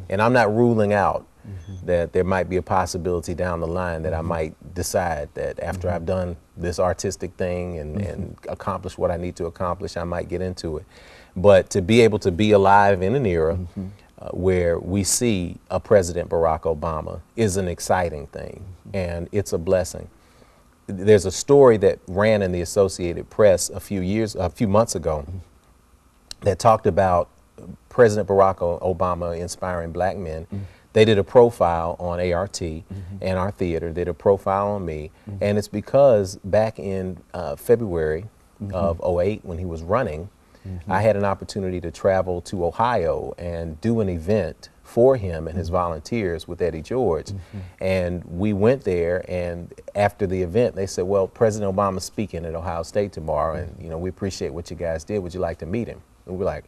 And I'm not ruling out that there might be a possibility down the line that I might decide that after I've done this artistic thing and accomplished what I need to accomplish, I might get into it. But to be able to be alive in an era where we see a President Barack Obama is an exciting thing, and it's a blessing. There's a story that ran in the Associated Press a few months ago that talked about President Barack Obama inspiring black men. They did a profile on ART and our theater, did a profile on me, and it's because back in February of '08 when he was running, I had an opportunity to travel to Ohio and do an event for him and his volunteers with Eddie George. And we went there, and after the event, they said, well, President Obama's speaking at Ohio State tomorrow, and you know, we appreciate what you guys did. Would you like to meet him? And we're like,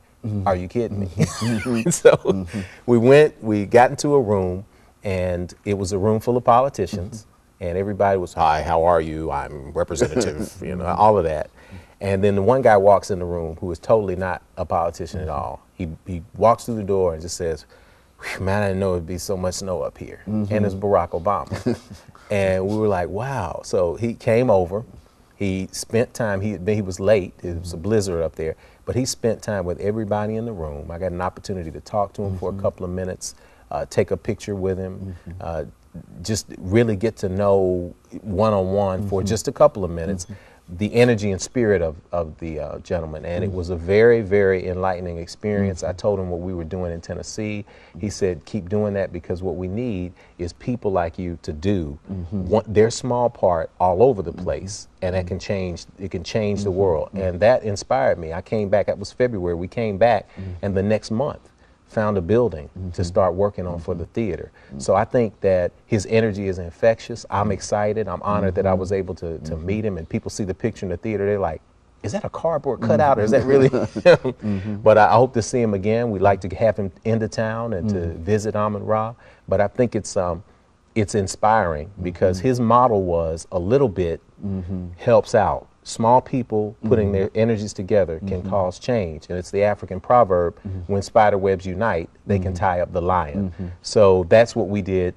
are you kidding me? So we went, we got into a room, and it was a room full of politicians, and everybody was, hi, how are you? I'm representative, you know, all of that. And then the one guy walks in the room who is totally not a politician at all. He walks through the door and just says, man, I didn't know it'd be so much snow up here. And it's Barack Obama. And we were like, wow. So he came over, he spent time, he was late, it was a blizzard up there, but he spent time with everybody in the room. I got an opportunity to talk to him for a couple of minutes, take a picture with him, just really get to know one-on-one for just a couple of minutes the energy and spirit of the gentleman. And it was a very, very enlightening experience. I told him what we were doing in Tennessee. He said, keep doing that, because what we need is people like you to do their small part all over the place, and that can change, it can change the world. And that inspired me. I came back, that was February, we came back, and the next month found a building to start working on for the theater. So I think that his energy is infectious. I'm excited. I'm honored that I was able to meet him, and people see the picture in the theater, they're like, is that a cardboard cutout, or is that really him? But I hope to see him again. We'd like to have him into town and to visit Amon Ra. But I think it's inspiring, because his model was a little bit helps out. Small people putting their energies together can cause change. And it's the African proverb, when spider webs unite, they can tie up the lion. So that's what we did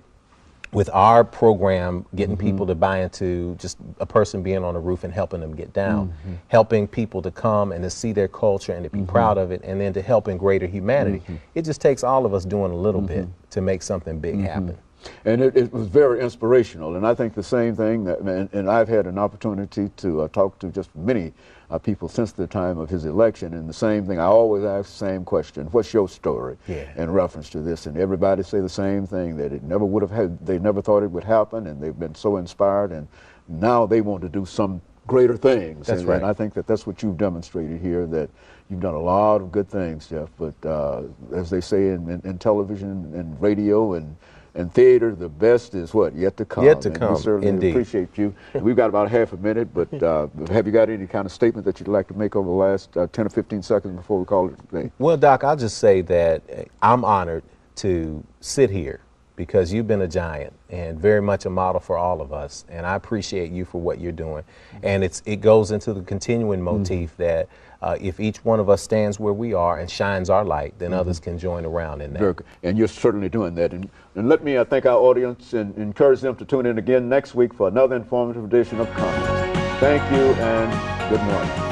with our program, getting people to buy into just a person being on the roof and helping them get down, helping people to come and to see their culture and to be proud of it, and then to help in greater humanity. It just takes all of us doing a little bit to make something big happen. And it was very inspirational, and I think the same thing, that, and I've had an opportunity to talk to just many people since the time of his election, and the same thing, I always ask the same question, what's your story in reference to this? And everybody say the same thing, that it never would have had, they never thought it would happen, and they've been so inspired, and now they want to do some greater things. That's right. And I think that that's what you've demonstrated here, that you've done a lot of good things, Jeff, but as they say in television and radio and theater, the best is what? Yet to come. Yet to and come, we certainly indeed. appreciate you. We've got about half a minute, but have you got any kind of statement that you'd like to make over the last 10 or 15 seconds before we call it a day? Well, Doc, I'll just say that I'm honored to sit here, because you've been a giant and very much a model for all of us. And I appreciate you for what you're doing. And it goes into the continuing motif that if each one of us stands where we are and shines our light, then others can join around in that. Very good. And you're certainly doing that. And let me thank our audience and encourage them to tune in again next week for another informative edition of Comments. Thank you and good morning.